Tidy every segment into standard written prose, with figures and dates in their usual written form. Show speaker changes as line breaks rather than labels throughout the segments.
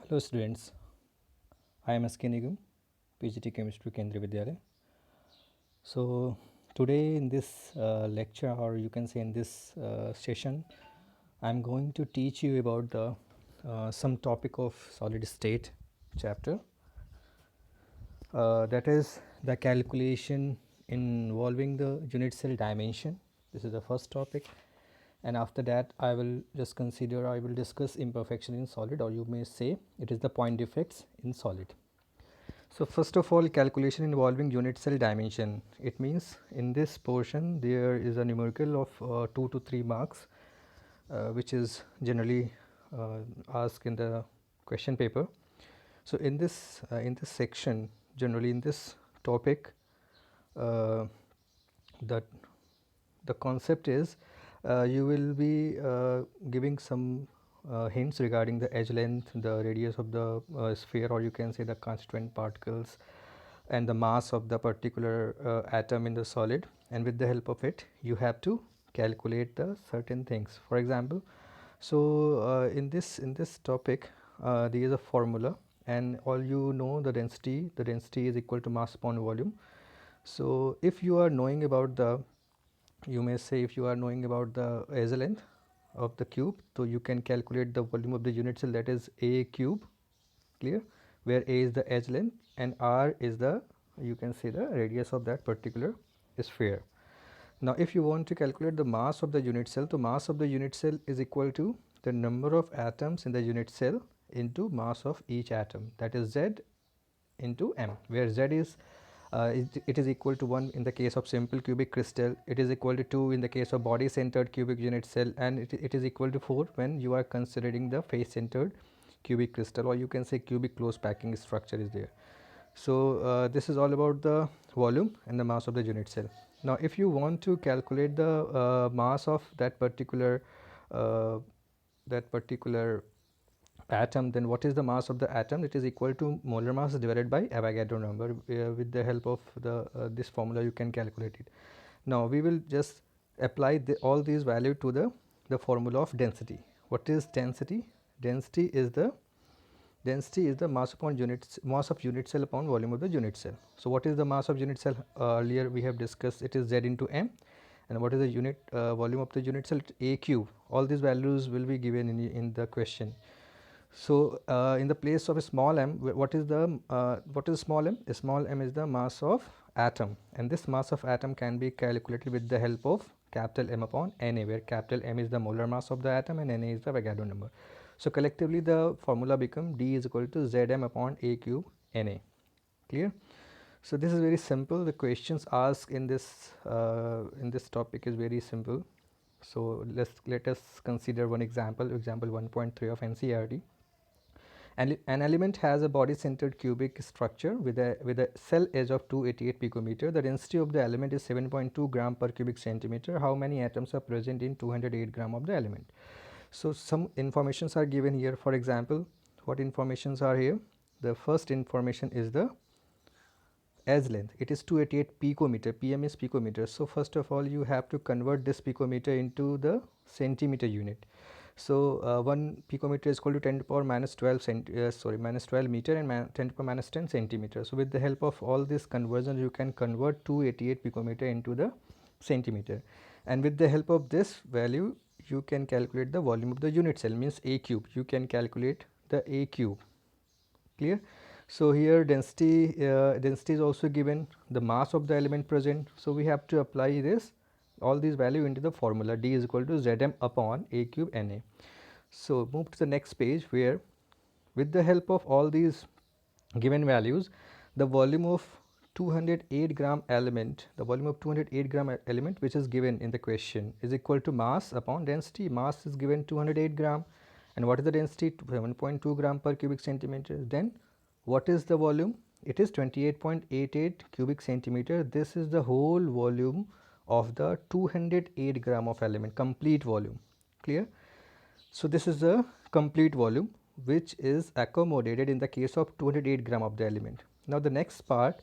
Hello students, I am S.K. Nigam, PGT Chemistry Kendriya Vidyalaya. So today in this lecture, or you can say in this session, I am going to teach you about the some topic of solid state chapter, that is the calculation involving the unit cell dimension. This is the first topic, and after that I will discuss imperfection in solid, or you may say it is the point defects in solid. So first of all, calculation involving unit cell dimension. It means in this portion there is a numerical of 2 to 3 marks, which is generally asked in the question paper. So in this section, generally in this topic, that the concept is you will be giving some hints regarding the edge length, the radius of the sphere, or you can say the constituent particles, and the mass of the particular atom in the solid, and with the help of it you have to calculate the certain things. For example, so in this topic there is a formula, and all you know the density is equal to mass upon volume. So if you are knowing about the, you may say, if you are knowing about the edge length of the cube, so you can calculate the volume of the unit cell, that is A cube, clear, where A is the edge length and R is the, you can say, the radius of that particular sphere. Now if you want to calculate the mass of the unit cell, so mass of the unit cell is equal to the number of atoms in the unit cell into mass of each atom, that is Z into M, where Z is it is equal to 1 in the case of simple cubic crystal, it is equal to 2 in the case of body centered cubic unit cell, and it is equal to 4 when you are considering the face centered cubic crystal, or you can say cubic close packing structure is there. So this is all about the volume and the mass of the unit cell. Now if you want to calculate the mass of that particular atom, then what is the mass of the atom? It is equal to molar mass divided by Avogadro number. With the help of the this formula you can calculate it. Now we will just apply all these value to the formula of density. What is density? Density is the mass upon mass of unit cell upon volume of the unit cell. So what is the mass of unit cell? Earlier we have discussed, it is Z into M. And what is the unit volume of the unit cell? A cube. All these values will be given in the question. So in the place of a small m, what is small m? A small m is the mass of atom, and this mass of atom can be calculated with the help of capital M upon Na, where capital M is the molar mass of the atom and Na is the Avogadro number. So collectively the formula become D is equal to Zm upon A cube Na. Clear? So this is very simple. The questions asked in this topic is very simple. So let us consider one example, example 1.3 of NCERT. An element has a body-centered cubic structure with a cell edge of 288 picometer. The density of the element is 7.2 gram per cubic centimeter. How many atoms are present in 208 gram of the element? So some informations are given here. For example, what informations are here? The first information is the edge length. It is 288 picometer. PM is picometer. So first of all, you have to convert this picometer into the centimeter unit. So 1 picometer is equal to 10 to the power minus 12 minus 12 meter, and 10 to the power minus 10 centimeter. So with the help of all this conversion, you can convert 288 picometer into the centimeter, and with the help of this value you can calculate the volume of the unit cell, means A cube. You can calculate the A cube. Clear? So here density is also given, the mass of the element present. So we have to apply this, all these value into the formula. D is equal to Zm upon A cube Na. So move to the next page, where with the help of all these given values, the volume of 208 gram element, which is given in the question, is equal to mass upon density. Mass is given 208 gram, and what is the density? 7.2 gram per cubic centimeter. Then what is the volume? It is 28.88 cubic centimeter. This is the whole volume of the 208 gram of element, complete volume. Clear? So this is the complete volume which is accommodated in the case of 208 gram of the element. Now the next part,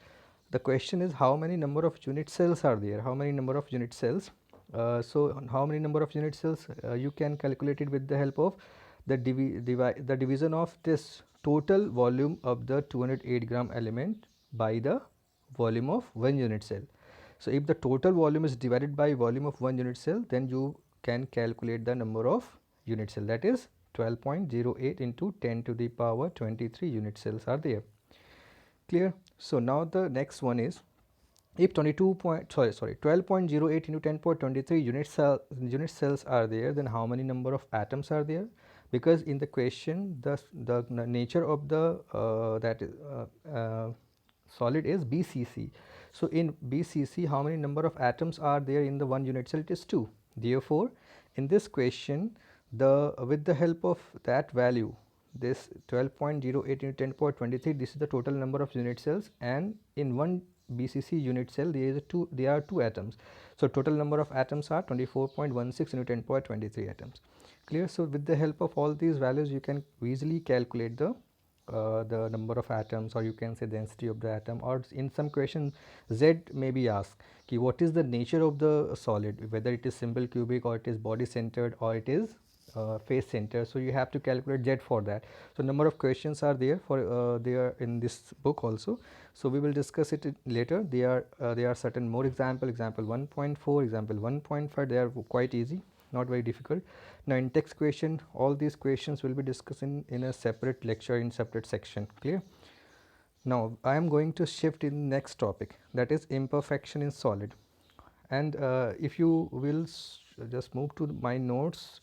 the question is how many number of unit cells are there? How many number of unit cells? So how many number of unit cells? You can calculate it with the help of the division of this total volume of the 208 gram element by the volume of 1 unit cell. So if the total volume is divided by volume of 1 unit cell, then you can calculate the number of unit cell, that is 12.08 into 10 to the power 23 unit cells are there. Clear? So now the next one is, if 12.08 into 10.23 unit cells are there, then how many number of atoms are there? Because in the question the nature of the solid is BCC. So in BCC, how many number of atoms are there in the 1 unit cell? It is 2. Therefore in this question, with the help of that value, this 12.08 into 10.23, this is the total number of unit cells, and in 1 BCC unit cell there are 2 atoms. So total number of atoms are 24.16 into 10.23 atoms. Clear? So with the help of all these values, you can easily calculate the number of atoms, or you can say density of the atom, or in some question Z may be asked ki what is the nature of the solid, whether it is simple cubic, or it is body centered, or it is face center. So you have to calculate Z for that. So number of questions are there for there in this book also. So we will discuss it later. There are certain more example 1.4, example 1.5. They are quite easy, not very difficult. Now in text question, all these questions will be discussed in a separate lecture, in separate section. Clear? Now I am going to shift in next topic, that is imperfection in solid. And if you will just move to my notes.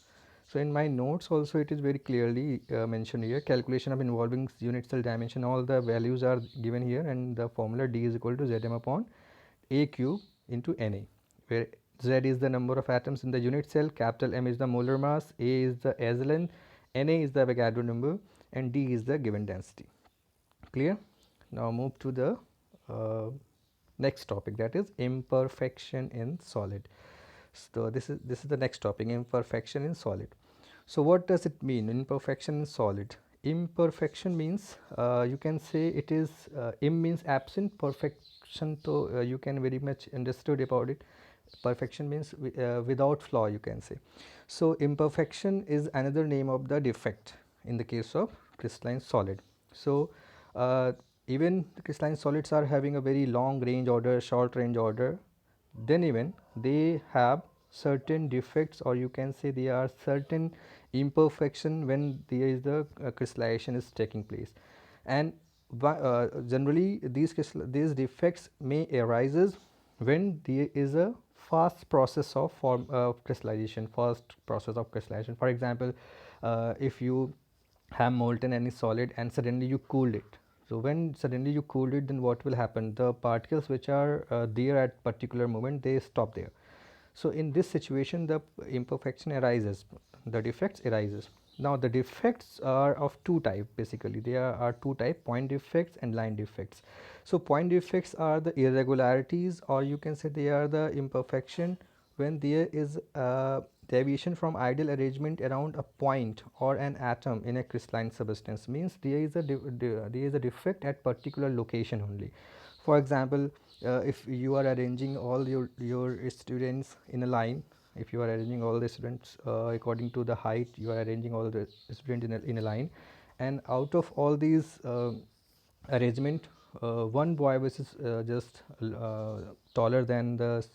So in my notes also it is very clearly mentioned here, calculation of involving unit cell dimension, all the values are given here, and the formula D is equal to Zm upon A cube into Na, where Z is the number of atoms in the unit cell, capital M is the molar mass, A is the as length, Na is the Avogadro number, and D is the given density. Clear? Now move to the next topic, that is imperfection in solid. So this is the next topic, imperfection in solid. So what does it mean, imperfection in solid? Imperfection means you can say it is im means absent, perfection, so you can very much understood about it. Perfection means without flaw, you can say. So imperfection is another name of the defect in the case of crystalline solid. So even the crystalline solids are having a very long range order, short range order, then even they have certain defects, or you can say there are certain imperfection when there is the crystallization is taking place. And generally these defects may arises when there is a fast process of crystallization, fast process of crystallization. For example, if you have molten any solid and suddenly you cooled it. So when suddenly you cooled it, then what will happen? The particles which are there at particular moment, they stop there. So in this situation, the imperfection arises, the defects arises. Now the defects are of two types basically. There are two types, point defects and line defects. So point defects are the irregularities, or you can say they are the imperfection when there is a deviation from ideal arrangement around a point or an atom in a crystalline substance. Means there is a defect at particular location only. For example, if you are arranging all your students in a line, if you are arranging all the students according to the height, you are arranging all the students in a line, and out of all these arrangement, one boy was just taller than the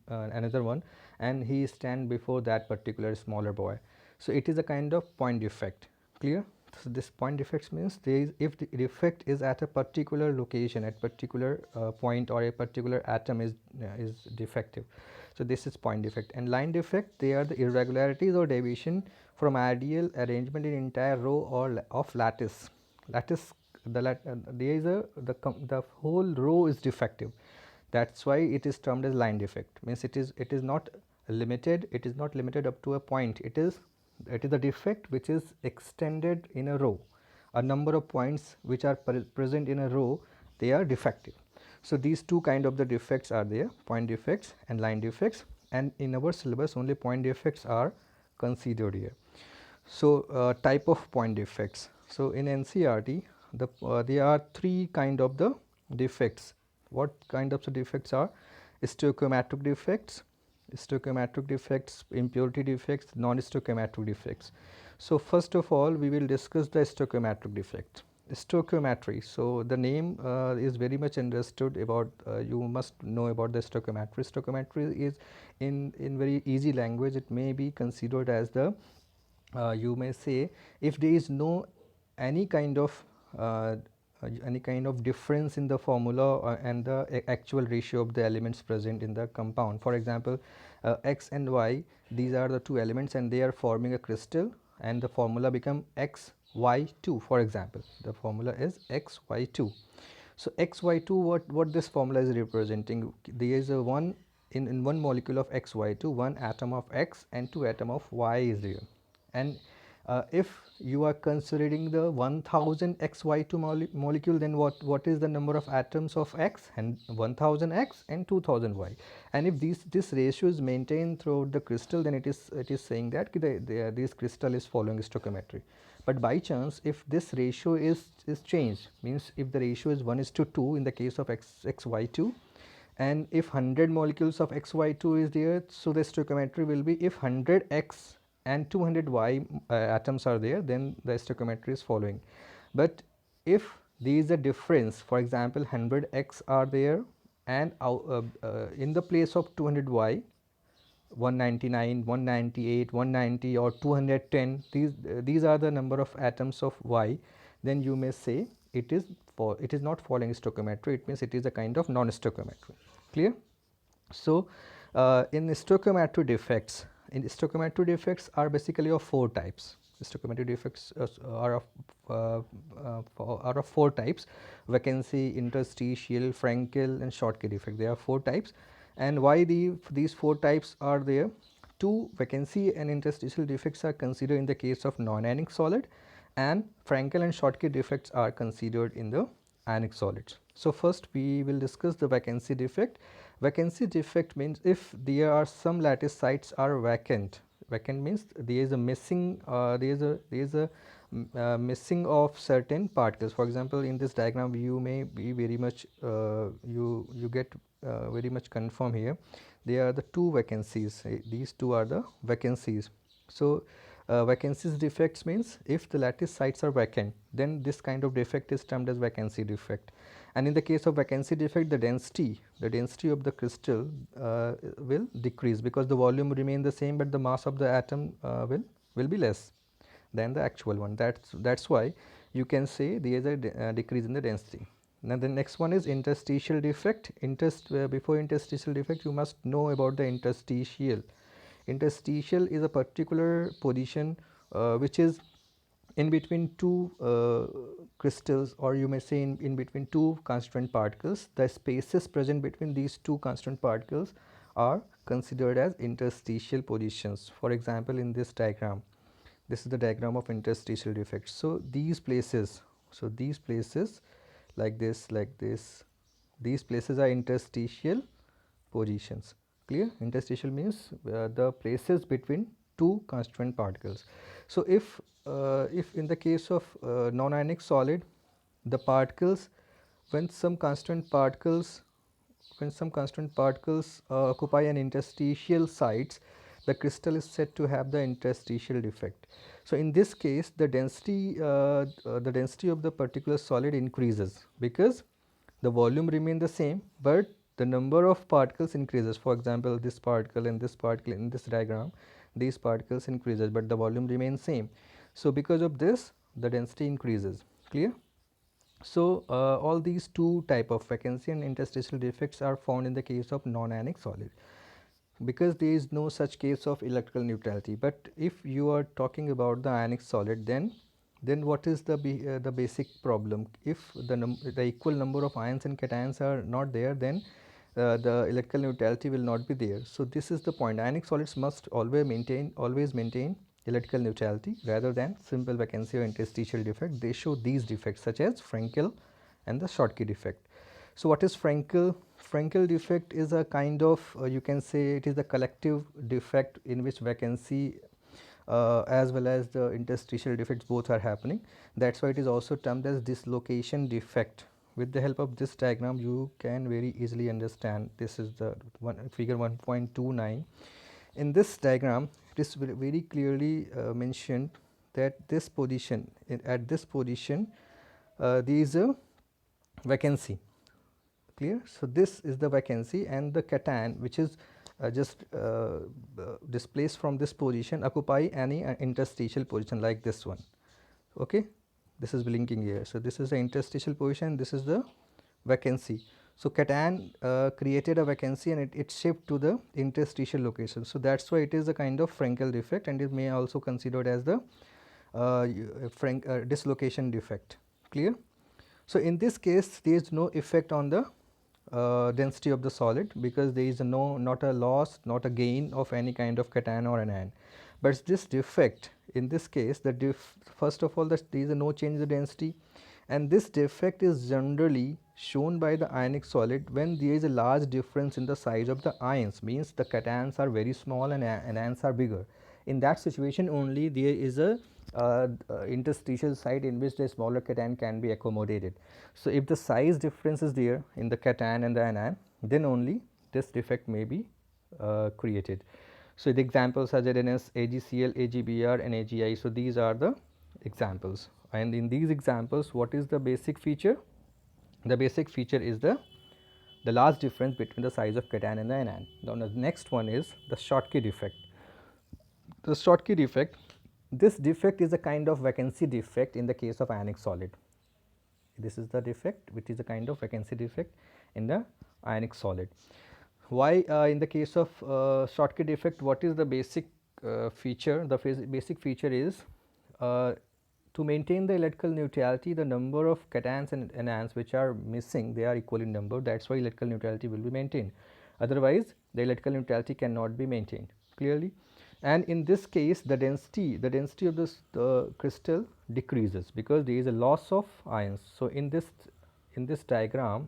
another one, and he stand before that particular smaller boy. So it is a kind of point defect. Clear? So this point defects means if the defect is at a particular location, at particular point, or a particular atom is defective. So this is point defect. And line defect, they are the irregularities or deviation from ideal arrangement in entire row or of lattice. The whole row is defective. That's why it is termed as line defect. Means it is not limited. It is not limited up to a point. It is a defect which is extended in a row. A number of points which are present in a row, they are defective. So these two kind of the defects are there, point defects and line defects, and in our syllabus only point defects are considered here. So type of point defects. So in NCERT, there are three kind of the defects. What kind of the defects are? Stoichiometric defects, impurity defects, non-stoichiometric defects. So first of all, we will discuss the stoichiometric defect. Stoichiometry. So the name is very much understood about. You must know about the stoichiometry. Stoichiometry is, in very easy language, it may be considered as the, you may say, if there is no any kind of uh, difference in the formula and the actual ratio of the elements present in the compound. For example, x and y, these are the two elements and they are forming a crystal, and the formula become xy2. For example, the formula is xy2. So xy2, what this formula is representing, there is a one in one molecule of xy2, one atom of x and two atom of y is there. And if you are considering the 1000 xy2 molecule, then what is the number of atoms of x? And 1000 x and 2000 y. And if this ratio is maintained throughout the crystal, then it is saying that this crystal is following stoichiometry. But by chance, if this ratio is changed, means if the ratio is 1:2 in the case of xy2, and if 100 molecules of xy2 is there, so the stoichiometry will be, if 100 x and 200 y atoms are there, then the stoichiometry is following. But if there is a difference, for example 100 x are there, and in the place of 200 y, 199, 198, 190 or 210, these are the number of atoms of y, then you may say it is not following stoichiometry. It means it is a kind of non-stoichiometry. Clear? So in stoichiometry defects, are basically of four types. Stoichiometry defects are of four types: vacancy, interstitial, frenkel and Schottky defect. There are four types. And why these four types are there? Two, vacancy and interstitial defects are considered in the case of non-ionic solid, and frenkel and Schottky defects are considered in the ionic solids. So first we will discuss the vacancy defect. Vacancy defect means if there are some lattice sites are vacant. Vacant means there is a missing missing of certain particles. For example, in this diagram you may be very much you get very much confirm here. There are the two vacancies. These two are the vacancies. So vacancies defects means if the lattice sites are vacant, then this kind of defect is termed as vacancy defect. And in the case of vacancy defect, the density of the crystal will decrease, because the volume remain the same, but the mass of the atom will be less than the actual one. That's why you can say there is a decrease in the density. Now the next one is interstitial defect. Before interstitial defect, you must know about the interstitial. Interstitial is a particular position which is in between two crystals, or you may say in between two constituent particles. The spaces present between these two constituent particles are considered as interstitial positions. For example, in this diagram, this is the diagram of interstitial defects. So these places, like this, these places are interstitial positions. Clear? Interstitial means the places between two constituent particles. So if in the case of non-ionic solid, the particles, when some constant particles occupy an interstitial sites, the crystal is said to have the interstitial defect. So in this case, the density of the particular solid increases, because the volume remain the same, but the number of particles increases. For example, this particle and this particle in this diagram, these particles increases, but the volume remains same. So because of this, the density increases. Clear? So all these two type of vacancy and interstitial defects are found in the case of non-ionic solid, because there is no such case of electrical neutrality. But if you are talking about the ionic solid, then what is the basic problem? If the equal number of ions and cations are not there, then the electrical neutrality will not be there. So this is the point. Ionic solids must always maintain electrical neutrality rather than simple vacancy or interstitial defect. They show these defects such as frenkel and the Schottky defect. So what is frenkel? Frenkel defect is a kind of you can say it is a collective defect in which vacancy as well as the interstitial defects both are happening. That's why it is also termed as dislocation defect. With the help of this diagram, you can very easily understand. This is the figure 1.29. In this diagram, it is very clearly mentioned that this position, at this position there is a vacancy. Clear? So, this is the vacancy, and the cation which is just displaced from this position occupy any interstitial position like this one. Okay, this is blinking here. So, this is the interstitial position, this is the vacancy. So, cation created a vacancy and it shifted to the interstitial location. So, that is why it is a kind of frenkel defect, and it may also considered as the dislocation defect. Clear? So, in this case there is no effect on the density of the solid, because there is not a loss, not a gain of any kind of cation or anion. But this defect, in this case, first of all, there is no change in the density, and this defect is generally shown by the ionic solid when there is a large difference in the size of the ions, means the cations are very small and anions are bigger. In that situation only there is a interstitial site in which the smaller cation can be accommodated. So, if the size difference is there in the cation and the anion, then only this defect may be created. So, the examples are ZNS, AgCl, AgBr and AgI. So, these are the examples, and in these examples what is the basic feature? The basic feature is the large difference between the size of cation and the anion. Now, the next one is the Schottky defect. The Schottky defect, this defect is a kind of vacancy defect in the case of ionic solid. This is the defect which is a kind of vacancy defect in the ionic solid. Why in the case of Schottky defect, what is the basic feature? The basic feature is to maintain the electrical neutrality, the number of cations and anions which are missing, they are equal in number. That is why electrical neutrality will be maintained. Otherwise, the electrical neutrality cannot be maintained clearly. And in this case, the density of this crystal decreases because there is a loss of ions. So, in this diagram,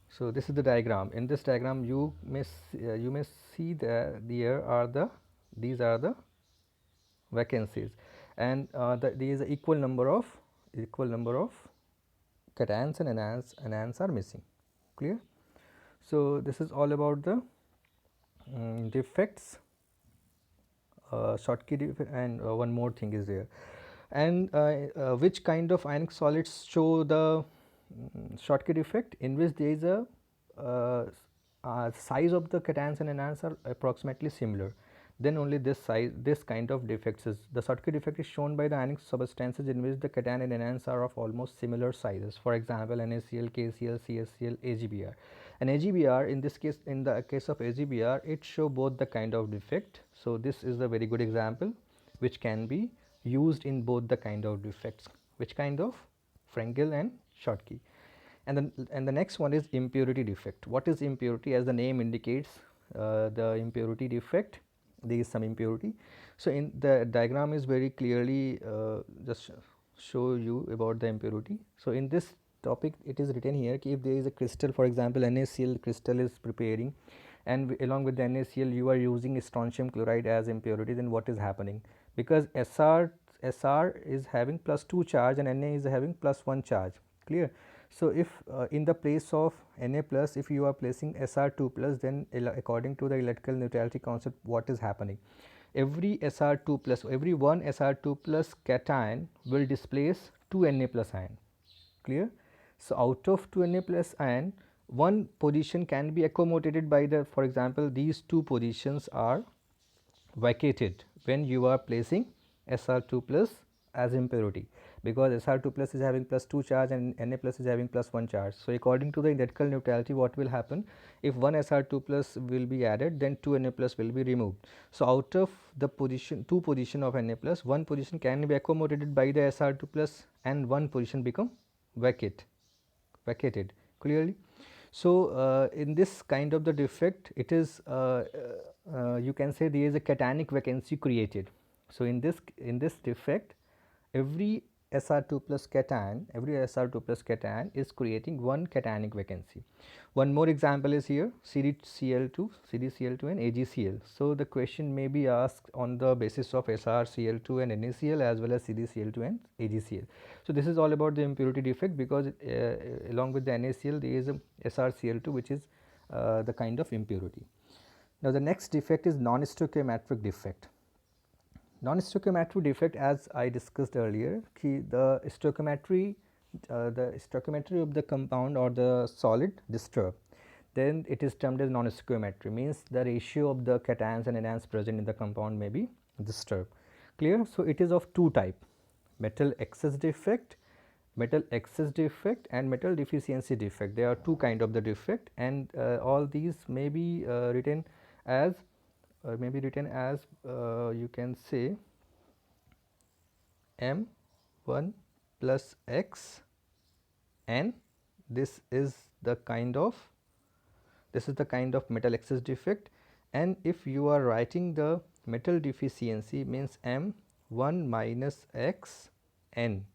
so this is the diagram. In this diagram, you may see that these are the vacancies, and there is a equal number of cations and anions are missing. Clear? So, this is all about the defects, Schottky defect, and one more thing is there. And which kind of ionic solids show the Schottky defect? In which there is a size of the cations and anions are approximately similar, then only this kind of defects is the Schottky defect is shown by the ionic substances in which the cation and anions are of almost similar sizes. For example, NaCl, KCl, CaCl, AgBr. And AgBr, in this case, in the case of AgBr, it show both the kind of defect. So, this is a very good example which can be used in both the kind of defects. Which kind of? Frenkel and Schottky. And the next one is impurity defect. What is impurity? As the name indicates, the impurity defect, there is some impurity. So, in the diagram is very clearly just show you about the impurity. So, in this topic it is written here कि if there is a crystal, for example NaCl crystal is preparing, and along with the NaCl you are using strontium chloride as impurity, then what is happening? Because SR is having +2 charge and Na is having +1 charge. Clear? So, if in the place of Na plus, if you are placing Sr2 plus, then according to the electrical neutrality concept, what is happening? Every Sr2 plus, every one Sr2 plus cation will displace 2 Na plus ion. Clear? So, out of 2 Na plus ion, one position can be accommodated by the, for example, these two positions are vacated when you are placing Sr2 plus as impurity, because Sr2 plus is having +2 charge and Na plus is having +1 charge. So, according to the electrical neutrality, what will happen? If one Sr2 plus will be added, then 2 Na plus will be removed. So, out of the two position of Na plus, one position can be accommodated by the Sr2 plus and one position become vacated clearly. So, in this kind of the defect, it is you can say there is a cationic vacancy created. So, in this defect, every Sr2 plus cation is creating one cationic vacancy. One more example is here, CdCl2 and AgCl. So, the question may be asked on the basis of SrCl2 and NaCl as well as CdCl2 and AgCl. So, this is all about the impurity defect, because along with the NaCl there is a SrCl2 which is the kind of impurity. Now, the next defect is non-stoichiometric defect. Non-stoichiometric defect, as I discussed earlier, the stoichiometry of the compound or the solid disturb, then it is termed as non-stoichiometry, means the ratio of the cations and anions present in the compound may be disturbed. Clear? So, it is of two type: metal excess defect, and metal deficiency defect. There are two kind of the defect, and all these may be written as you can say M1 plus X n. This is the kind of metal excess defect, and if you are writing the metal deficiency, means M1 minus X n,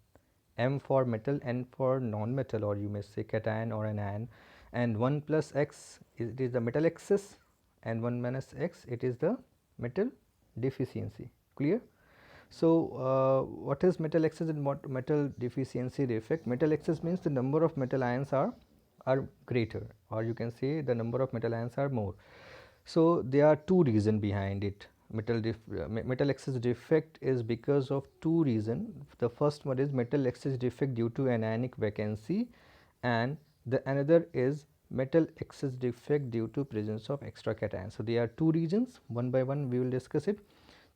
M for metal, N for non-metal, or you may say cation or anion, and 1 plus X it is the metal excess, and 1 minus X it is the metal deficiency. Clear? So, what is metal excess and what metal deficiency defect? Metal excess means the number of metal ions are greater, or you can say the number of metal ions are more. So, there are two reasons behind it. Metal excess defect is because of two reasons. The first one is metal excess defect due to anionic vacancy, and the another is metal excess defect due to presence of extra cation. So, there are two reasons. One by one we will discuss it.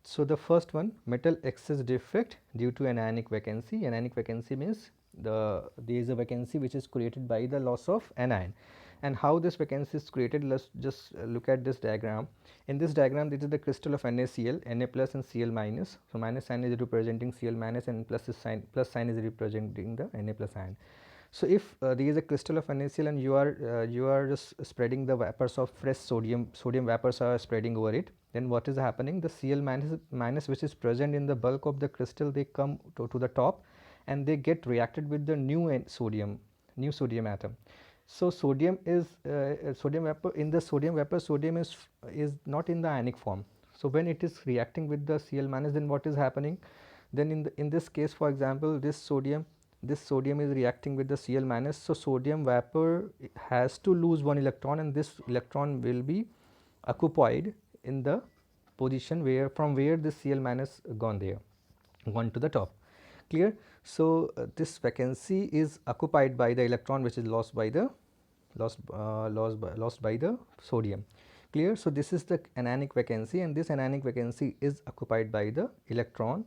So, the first one, metal excess defect due to anionic vacancy. Anionic vacancy means there is a vacancy which is created by the loss of anion. And how this vacancy is created, let us just look at this diagram. In this diagram, this is the crystal of NaCl, Na plus and Cl minus. So, minus sign is representing Cl minus, and plus sign is representing the Na plus ion. So, if there is a crystal of NaCl and you are just spreading the vapors of fresh sodium vapors are spreading over it, then what is happening? The Cl minus which is present in the bulk of the crystal, they come to the top, and they get reacted with the new sodium atom. So, sodium is sodium vapor. In the sodium vapor, sodium is not in the ionic form. So, when it is reacting with the Cl minus, then what is happening? Then in this case, for example, this sodium is reacting with the Cl minus. So, sodium vapor has to lose one electron, and this electron will be occupied in the position from where the Cl minus gone to the top. Clear? So, this vacancy is occupied by the electron which is lost by the sodium. Clear? So, this is the anionic vacancy, and this anionic vacancy is occupied by the electron.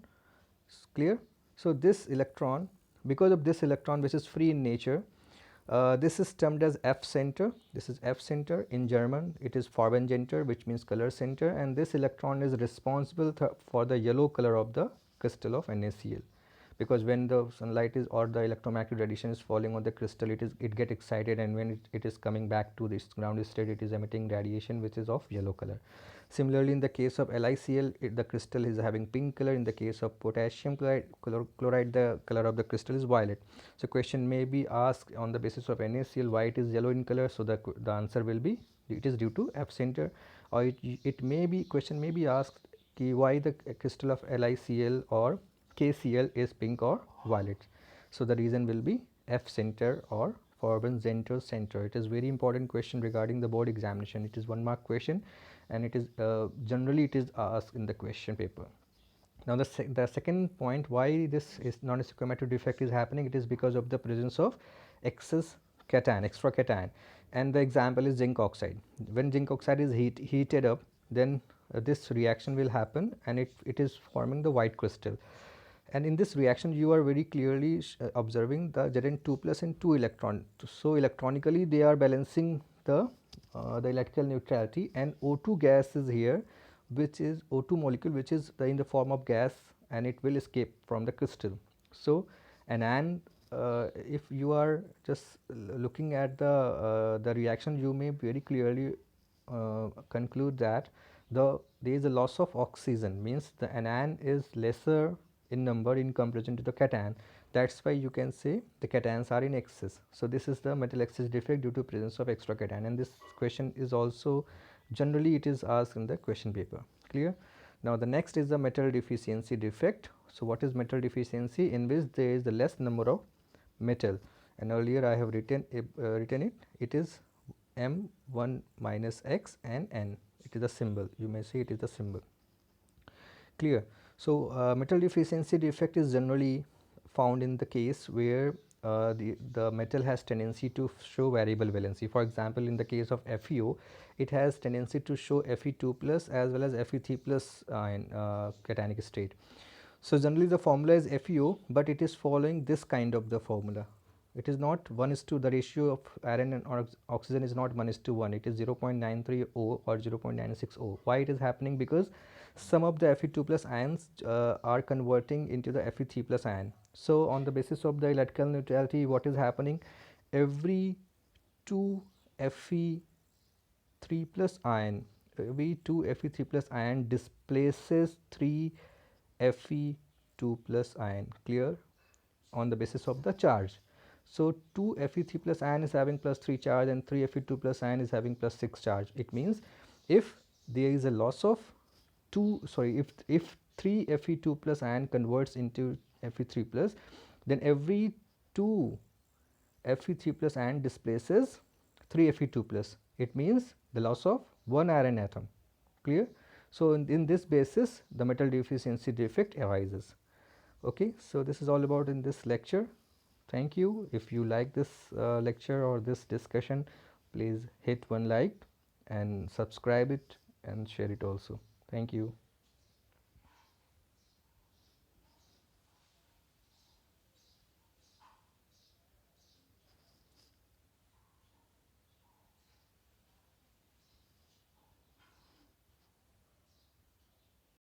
Clear? So, this electron, because of this electron which is free in nature, this is termed as F center. This is F center. In German it is Farbengenter, which means color center, and this electron is responsible for the yellow color of the crystal of NaCl. Because when the sunlight is or the electromagnetic radiation is falling on the crystal, it get excited, and when it is coming back to this ground state, it is emitting radiation which is of yellow color. Similarly, in the case of LiCl, the crystal is having pink color. In the case of potassium chloride, the color of the crystal is violet. So, question may be asked on the basis of NaCl why it is yellow in color. So, the answer will be it is due to F center, or question may be asked why the crystal of LiCl or KCl is pink or violet. So, the reason will be F center or Farbengenter center. It is very important question regarding the board examination. It is 1 mark question, and it is generally it is asked in the question paper. Now, the second point why this is non-stoichiometric defect is happening, it is because of the presence of extra cation, and the example is zinc oxide. When zinc oxide is heated up, then this reaction will happen, and it is forming the white crystal. And in this reaction, you are very clearly observing the Zn2 plus and 2 electron. So, electronically they are balancing the electrical neutrality, and O2 gas is here, which is O2 molecule, which is in the form of gas, and it will escape from the crystal. So, anion, if you are just looking at the reaction, you may very clearly conclude that there is a loss of oxygen, means the anion is lesser in number in comparison to the cation. That's why you can say the cations are in excess. So, this is the metal excess defect due to presence of extra cation, and this question is also generally it is asked in the question paper. Clear? Now, the next is the metal deficiency defect. So, what is metal deficiency? In which there is the less number of metal, and earlier I have written it. It is M1 minus X and N. It is a symbol. You may say it is a symbol. Clear? So metal deficiency defect is generally found in the case where the metal has tendency to show variable valency. For example, in the case of FeO, it has tendency to show Fe2 plus as well as Fe3 plus in cationic state. So generally the formula is FeO, but it is following this kind of the formula. It is not 1:2, the ratio of iron and oxygen is not 1:1, it is 0.930 or 0.960. Why it is happening? Because some of the Fe2 plus ions are converting into the Fe3 plus ion. So on the basis of the electrical neutrality, what is happening? Every 2 Fe3 plus ion, every 2 Fe3 plus ion displaces 3 Fe2 plus ion. Clear? On the basis of the charge. So 2 Fe3 plus ion is having plus 3 charge and 3 Fe2 plus ion is having plus 6 charge. It means if there is a loss of if 3 Fe2 plus ion converts into Fe3 plus, then every 2 Fe3 plus ion displaces 3 Fe2 plus. It means the loss of one iron atom. Clear? So in this basis, the metal deficiency defect arises. Okay, so this is all about in this lecture. Thank you. If you like this lecture or this discussion, please hit one like and subscribe it and share it also. Thank you.